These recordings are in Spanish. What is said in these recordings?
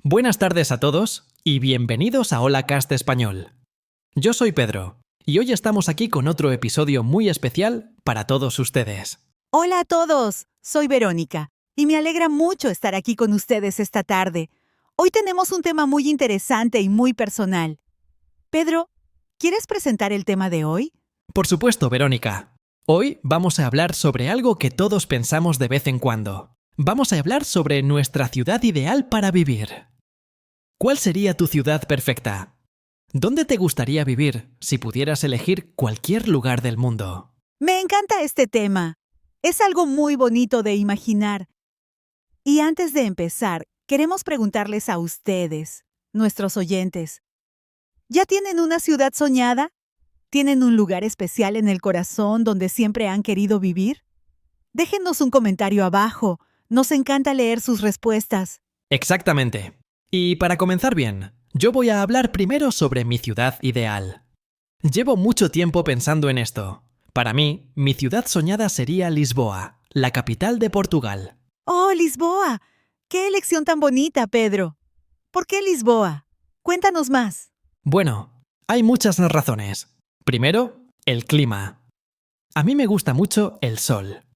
Buenas tardes a todos y bienvenidos a HolaCast Español. Yo soy Pedro y hoy estamos aquí con otro episodio muy especial para todos ustedes. Hola a todos, soy Verónica y me alegra mucho estar aquí con ustedes esta tarde. Hoy tenemos un tema muy interesante y muy personal. Pedro, ¿quieres presentar el tema de hoy? Por supuesto, Verónica. Hoy vamos a hablar sobre algo que todos pensamos de vez en cuando. Vamos a hablar sobre nuestra ciudad ideal para vivir. ¿Cuál sería tu ciudad perfecta? ¿Dónde te gustaría vivir si pudieras elegir cualquier lugar del mundo? Me encanta este tema. Es algo muy bonito de imaginar. Y antes de empezar, queremos preguntarles a ustedes, nuestros oyentes. ¿Ya tienen una ciudad soñada? ¿Tienen un lugar especial en el corazón donde siempre han querido vivir? Déjenos un comentario abajo. Nos encanta leer sus respuestas. Exactamente. Y para comenzar bien, yo voy a hablar primero sobre mi ciudad ideal. Llevo mucho tiempo pensando en esto. Para mí, mi ciudad soñada sería Lisboa, la capital de Portugal. ¡Oh, Lisboa! ¡Qué elección tan bonita, Pedro! ¿Por qué Lisboa? Cuéntanos más. Bueno, hay muchas razones. Primero, el clima. A mí me gusta mucho el sol.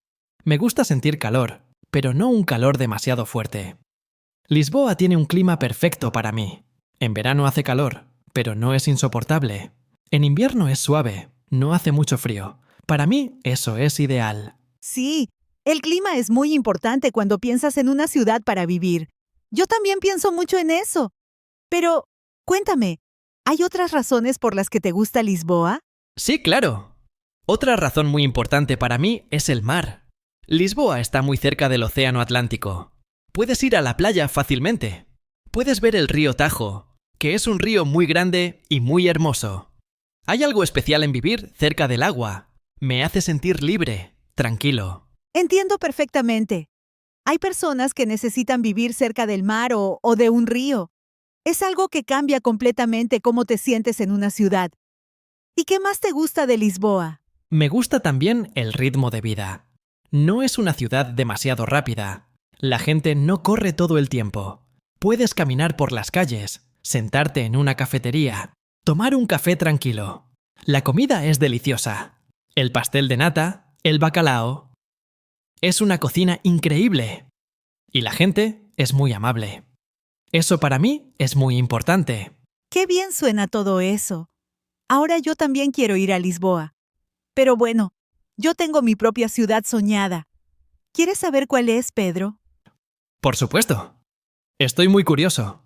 Me gusta sentir calor, pero no un calor demasiado fuerte. Lisboa tiene un clima perfecto para mí. En verano hace calor, pero no es insoportable. En invierno es suave, no hace mucho frío. Para mí, eso es ideal. Sí, el clima es muy importante cuando piensas en una ciudad para vivir. Yo también pienso mucho en eso. Pero, cuéntame, ¿hay otras razones por las que te gusta Lisboa? Sí, claro. Otra razón muy importante para mí es el mar. Lisboa está muy cerca del Océano Atlántico. Puedes ir a la playa fácilmente. Puedes ver el río Tajo, que es un río muy grande y muy hermoso. Hay algo especial en vivir cerca del agua. Me hace sentir libre, tranquilo. Entiendo perfectamente. Hay personas que necesitan vivir cerca del mar o de un río. Es algo que cambia completamente cómo te sientes en una ciudad. ¿Y qué más te gusta de Lisboa? Me gusta también el ritmo de vida. No es una ciudad demasiado rápida. La gente no corre todo el tiempo. Puedes caminar por las calles, sentarte en una cafetería, tomar un café tranquilo. La comida es deliciosa. El pastel de nata, el bacalao. Es una cocina increíble. Y la gente es muy amable. Eso para mí es muy importante. ¡Qué bien suena todo eso! Ahora yo también quiero ir a Lisboa. Pero bueno, yo tengo mi propia ciudad soñada. ¿Quieres saber cuál es, Pedro? Por supuesto. Estoy muy curioso.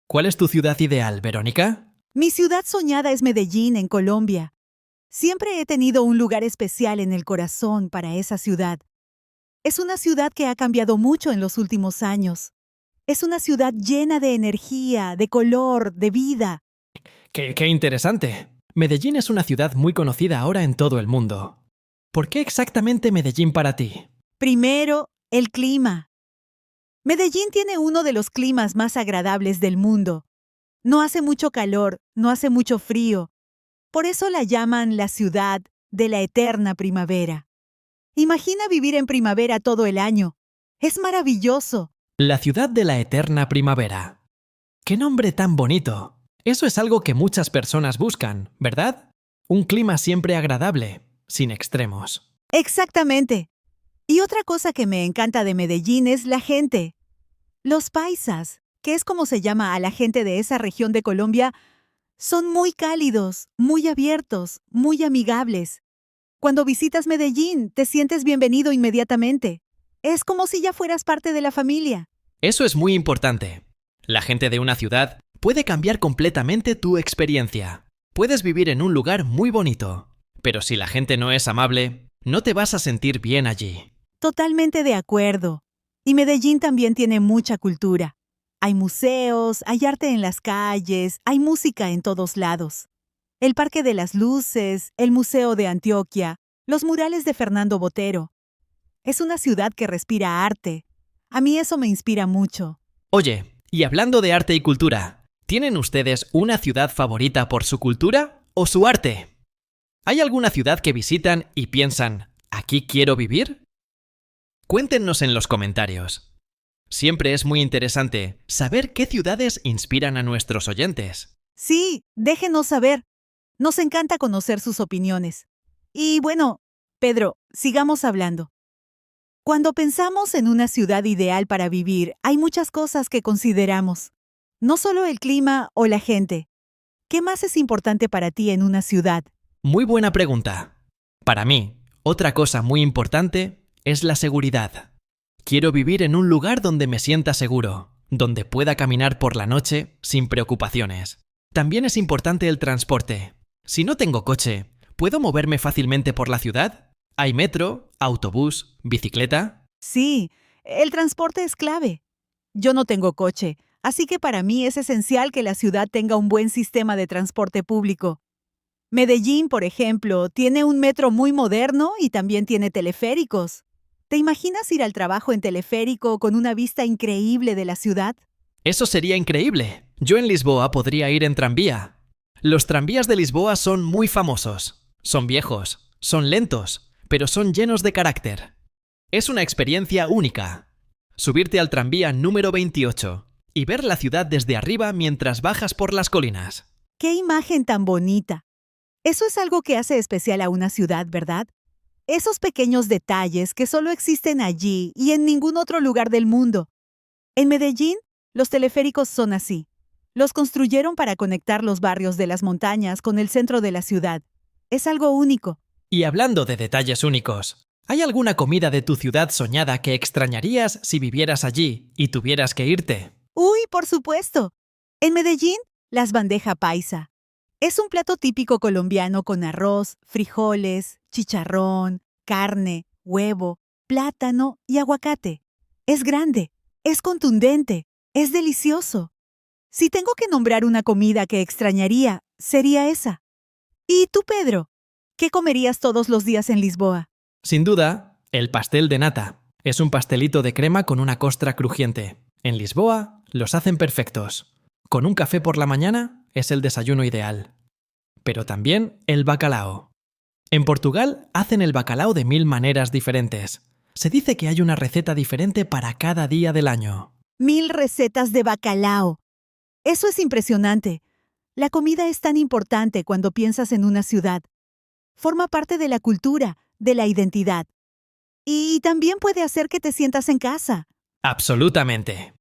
¿Cuál es tu ciudad ideal, Verónica? Mi ciudad soñada es Medellín, en Colombia. Siempre he tenido un lugar especial en el corazón para esa ciudad. Es una ciudad que ha cambiado mucho en los últimos años. Es una ciudad llena de energía, de color, de vida. ¡Qué interesante! Medellín es una ciudad muy conocida ahora en todo el mundo. ¿Por qué exactamente Medellín para ti? Primero, el clima. Medellín tiene uno de los climas más agradables del mundo. No hace mucho calor, no hace mucho frío. Por eso la llaman la ciudad de la eterna primavera. Imagina vivir en primavera todo el año. Es maravilloso. La ciudad de la eterna primavera. ¡Qué nombre tan bonito! Eso es algo que muchas personas buscan, ¿verdad? Un clima siempre agradable, sin extremos. Exactamente. Y otra cosa que me encanta de Medellín es la gente. Los paisas, que es como se llama a la gente de esa región de Colombia, son muy cálidos, muy abiertos, muy amigables. Cuando visitas Medellín, te sientes bienvenido inmediatamente. Es como si ya fueras parte de la familia. Eso es muy importante. La gente de una ciudad puede cambiar completamente tu experiencia. Puedes vivir en un lugar muy bonito, pero si la gente no es amable, no te vas a sentir bien allí. Totalmente de acuerdo. Y Medellín también tiene mucha cultura. Hay museos, hay arte en las calles, hay música en todos lados. El Parque de las Luces, el Museo de Antioquia, los murales de Fernando Botero. Es una ciudad que respira arte. A mí eso me inspira mucho. Oye, y hablando de arte y cultura, ¿tienen ustedes una ciudad favorita por su cultura o su arte? ¿Hay alguna ciudad que visitan y piensan, ¿aquí quiero vivir? Cuéntenos en los comentarios. Siempre es muy interesante saber qué ciudades inspiran a nuestros oyentes. Sí, déjenos saber. Nos encanta conocer sus opiniones. Y bueno, Pedro, sigamos hablando. Cuando pensamos en una ciudad ideal para vivir, hay muchas cosas que consideramos. No solo el clima o la gente. ¿Qué más es importante para ti en una ciudad? Muy buena pregunta. Para mí, otra cosa muy importante es la seguridad. Quiero vivir en un lugar donde me sienta seguro, donde pueda caminar por la noche sin preocupaciones. También es importante el transporte. Si no tengo coche, ¿puedo moverme fácilmente por la ciudad? ¿Hay metro, autobús, bicicleta? Sí, el transporte es clave. Yo no tengo coche, así que para mí es esencial que la ciudad tenga un buen sistema de transporte público. Medellín, por ejemplo, tiene un metro muy moderno y también tiene teleféricos. ¿Te imaginas ir al trabajo en teleférico con una vista increíble de la ciudad? Eso sería increíble. Yo en Lisboa podría ir en tranvía. Los tranvías de Lisboa son muy famosos. Son viejos, son lentos, pero son llenos de carácter. Es una experiencia única. Subirte al tranvía número 28 y ver la ciudad desde arriba mientras bajas por las colinas. ¡Qué imagen tan bonita! Eso es algo que hace especial a una ciudad, ¿verdad? Esos pequeños detalles que solo existen allí y en ningún otro lugar del mundo. En Medellín, los teleféricos son así. Los construyeron para conectar los barrios de las montañas con el centro de la ciudad. Es algo único. Y hablando de detalles únicos, ¿hay alguna comida de tu ciudad soñada que extrañarías si vivieras allí y tuvieras que irte? ¡Uy, por supuesto! En Medellín, las bandeja paisa. Es un plato típico colombiano con arroz, frijoles, chicharrón, carne, huevo, plátano y aguacate. Es grande, es contundente, es delicioso. Si tengo que nombrar una comida que extrañaría, sería esa. ¿Y tú, Pedro? ¿Qué comerías todos los días en Lisboa? Sin duda, el pastel de nata. Es un pastelito de crema con una costra crujiente. En Lisboa los hacen perfectos. Con un café por la mañana es el desayuno ideal. Pero también el bacalao. En Portugal hacen el bacalao de 1000 maneras diferentes. Se dice que hay una receta diferente para cada día del año. 1000 recetas de bacalao. Eso es impresionante. La comida es tan importante cuando piensas en una ciudad. Forma parte de la cultura, de la identidad. Y también puede hacer que te sientas en casa. Absolutamente.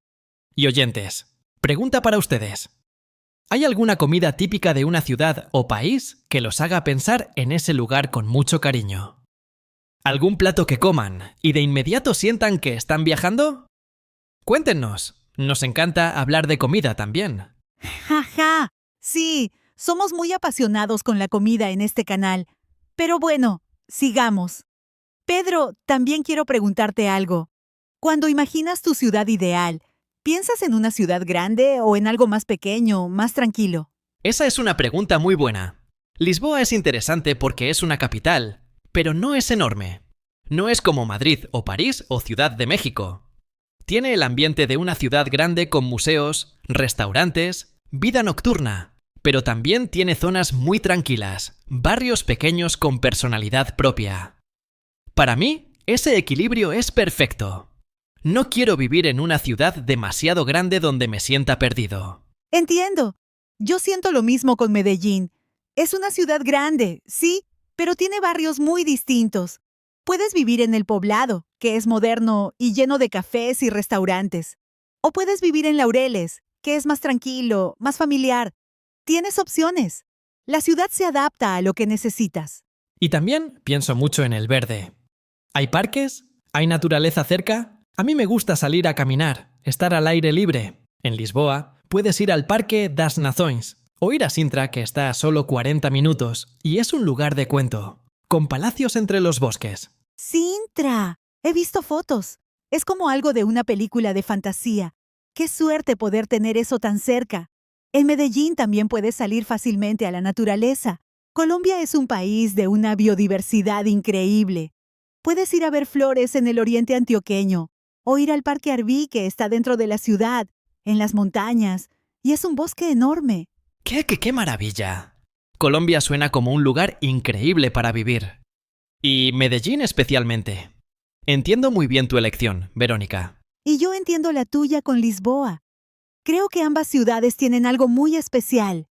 Y oyentes, pregunta para ustedes. ¿Hay alguna comida típica de una ciudad o país que los haga pensar en ese lugar con mucho cariño? ¿Algún plato que coman y de inmediato sientan que están viajando? Cuéntenos. Nos encanta hablar de comida también. ¡Ja! Sí, somos muy apasionados con la comida en este canal. Pero bueno, sigamos. Pedro, también quiero preguntarte algo. Cuando imaginas tu ciudad ideal, ¿piensas en una ciudad grande o en algo más pequeño, más tranquilo? Esa es una pregunta muy buena. Lisboa es interesante porque es una capital, pero no es enorme. No es como Madrid o París o Ciudad de México. Tiene el ambiente de una ciudad grande con museos, restaurantes, vida nocturna, pero también tiene zonas muy tranquilas, barrios pequeños con personalidad propia. Para mí, ese equilibrio es perfecto. No quiero vivir en una ciudad demasiado grande donde me sienta perdido. Entiendo. Yo siento lo mismo con Medellín. Es una ciudad grande, sí, pero tiene barrios muy distintos. Puedes vivir en el Poblado, que es moderno y lleno de cafés y restaurantes. O puedes vivir en Laureles, que es más tranquilo, más familiar. Tienes opciones. La ciudad se adapta a lo que necesitas. Y también pienso mucho en el verde. ¿Hay parques? ¿Hay naturaleza cerca? A mí me gusta salir a caminar, estar al aire libre. En Lisboa puedes ir al Parque das Nações o ir a Sintra, que está a solo 40 minutos y es un lugar de cuento, con palacios entre los bosques. ¡Sintra! He visto fotos. Es como algo de una película de fantasía. ¡Qué suerte poder tener eso tan cerca! En Medellín también puedes salir fácilmente a la naturaleza. Colombia es un país de una biodiversidad increíble. Puedes ir a ver flores en el oriente antioqueño o ir al Parque Arví, que está dentro de la ciudad, en las montañas, y es un bosque enorme. ¡Qué maravilla! Colombia suena como un lugar increíble para vivir. Y Medellín especialmente. Entiendo muy bien tu elección, Verónica. Y yo entiendo la tuya con Lisboa. Creo que ambas ciudades tienen algo muy especial.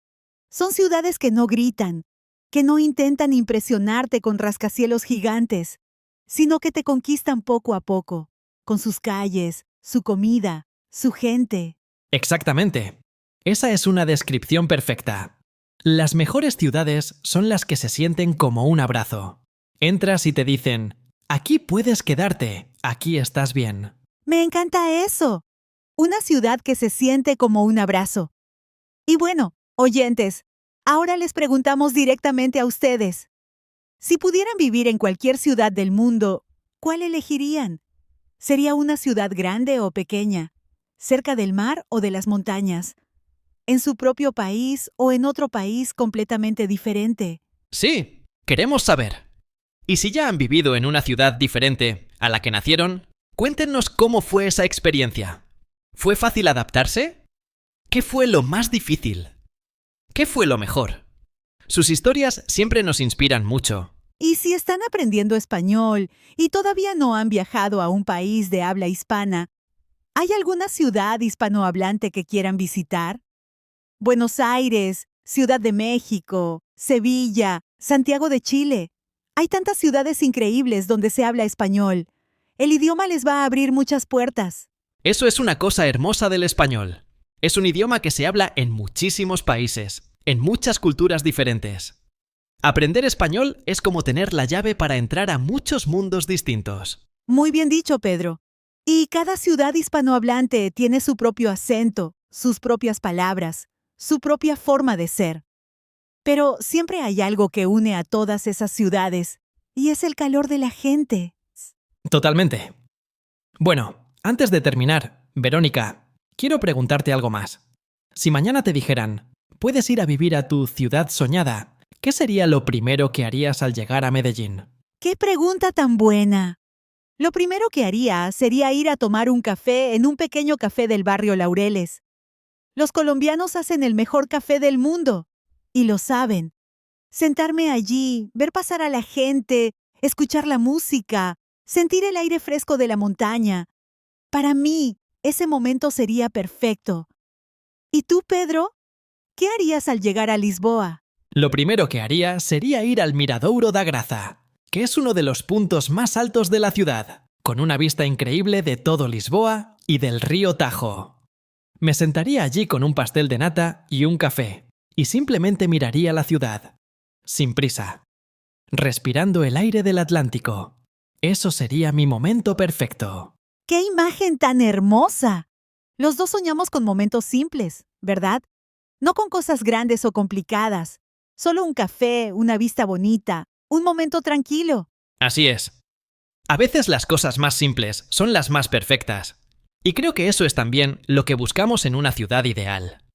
Son ciudades que no gritan, que no intentan impresionarte con rascacielos gigantes, sino que te conquistan poco a poco, con sus calles, su comida, su gente. Exactamente. Esa es una descripción perfecta. Las mejores ciudades son las que se sienten como un abrazo. Entras y te dicen, aquí puedes quedarte, aquí estás bien. Me encanta eso. Una ciudad que se siente como un abrazo. Y bueno, oyentes, ahora les preguntamos directamente a ustedes. Si pudieran vivir en cualquier ciudad del mundo, ¿cuál elegirían? ¿Sería una ciudad grande o pequeña? ¿Cerca del mar o de las montañas? ¿En su propio país o en otro país completamente diferente? Sí, queremos saber. Y si ya han vivido en una ciudad diferente a la que nacieron, cuéntenos cómo fue esa experiencia. ¿Fue fácil adaptarse? ¿Qué fue lo más difícil? ¿Qué fue lo mejor? Sus historias siempre nos inspiran mucho. Y si están aprendiendo español y todavía no han viajado a un país de habla hispana, ¿hay alguna ciudad hispanohablante que quieran visitar? Buenos Aires, Ciudad de México, Sevilla, Santiago de Chile. Hay tantas ciudades increíbles donde se habla español. El idioma les va a abrir muchas puertas. Eso es una cosa hermosa del español. Es un idioma que se habla en muchísimos países, en muchas culturas diferentes. Aprender español es como tener la llave para entrar a muchos mundos distintos. Muy bien dicho, Pedro. Y cada ciudad hispanohablante tiene su propio acento, sus propias palabras, su propia forma de ser. Pero siempre hay algo que une a todas esas ciudades, y es el calor de la gente. Totalmente. Bueno, antes de terminar, Verónica, quiero preguntarte algo más. Si mañana te dijeran, puedes ir a vivir a tu ciudad soñada, ¿qué sería lo primero que harías al llegar a Medellín? ¡Qué pregunta tan buena! Lo primero que haría sería ir a tomar un café en un pequeño café del barrio Laureles. Los colombianos hacen el mejor café del mundo, y lo saben. Sentarme allí, ver pasar a la gente, escuchar la música, sentir el aire fresco de la montaña. Para mí, ese momento sería perfecto. ¿Y tú, Pedro? ¿Qué harías al llegar a Lisboa? Lo primero que haría sería ir al Miradouro da Graça, que es uno de los puntos más altos de la ciudad, con una vista increíble de todo Lisboa y del río Tajo. Me sentaría allí con un pastel de nata y un café, y simplemente miraría la ciudad, sin prisa, respirando el aire del Atlántico. Eso sería mi momento perfecto. ¡Qué imagen tan hermosa! Los dos soñamos con momentos simples, ¿verdad? No con cosas grandes o complicadas. Solo un café, una vista bonita, un momento tranquilo. Así es. A veces las cosas más simples son las más perfectas. Y creo que eso es también lo que buscamos en una ciudad ideal.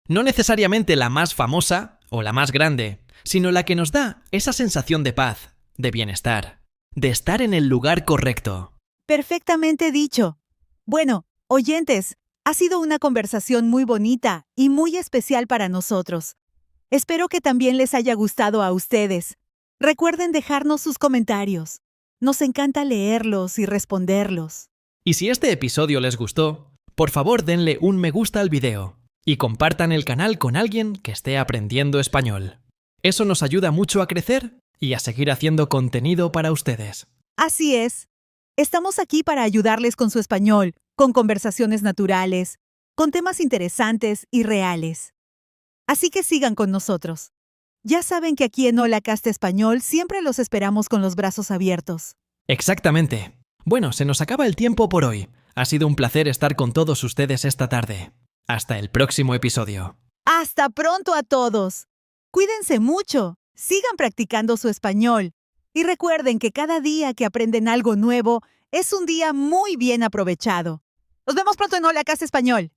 No necesariamente la más famosa o la más grande, sino la que nos da esa sensación de paz, de bienestar, de estar en el lugar correcto. Perfectamente dicho. Bueno, oyentes, ha sido una conversación muy bonita y muy especial para nosotros. Espero que también les haya gustado a ustedes. Recuerden dejarnos sus comentarios. Nos encanta leerlos y responderlos. Y si este episodio les gustó, por favor denle un me gusta al video y compartan el canal con alguien que esté aprendiendo español. Eso nos ayuda mucho a crecer y a seguir haciendo contenido para ustedes. Así es. Estamos aquí para ayudarles con su español, con conversaciones naturales, con temas interesantes y reales. Así que sigan con nosotros. Ya saben que aquí en Hola Casta Español siempre los esperamos con los brazos abiertos. Exactamente. Bueno, se nos acaba el tiempo por hoy. Ha sido un placer estar con todos ustedes esta tarde. Hasta el próximo episodio. ¡Hasta pronto a todos! Cuídense mucho, sigan practicando su español y recuerden que cada día que aprenden algo nuevo es un día muy bien aprovechado. Nos vemos pronto en Hola Casta Español.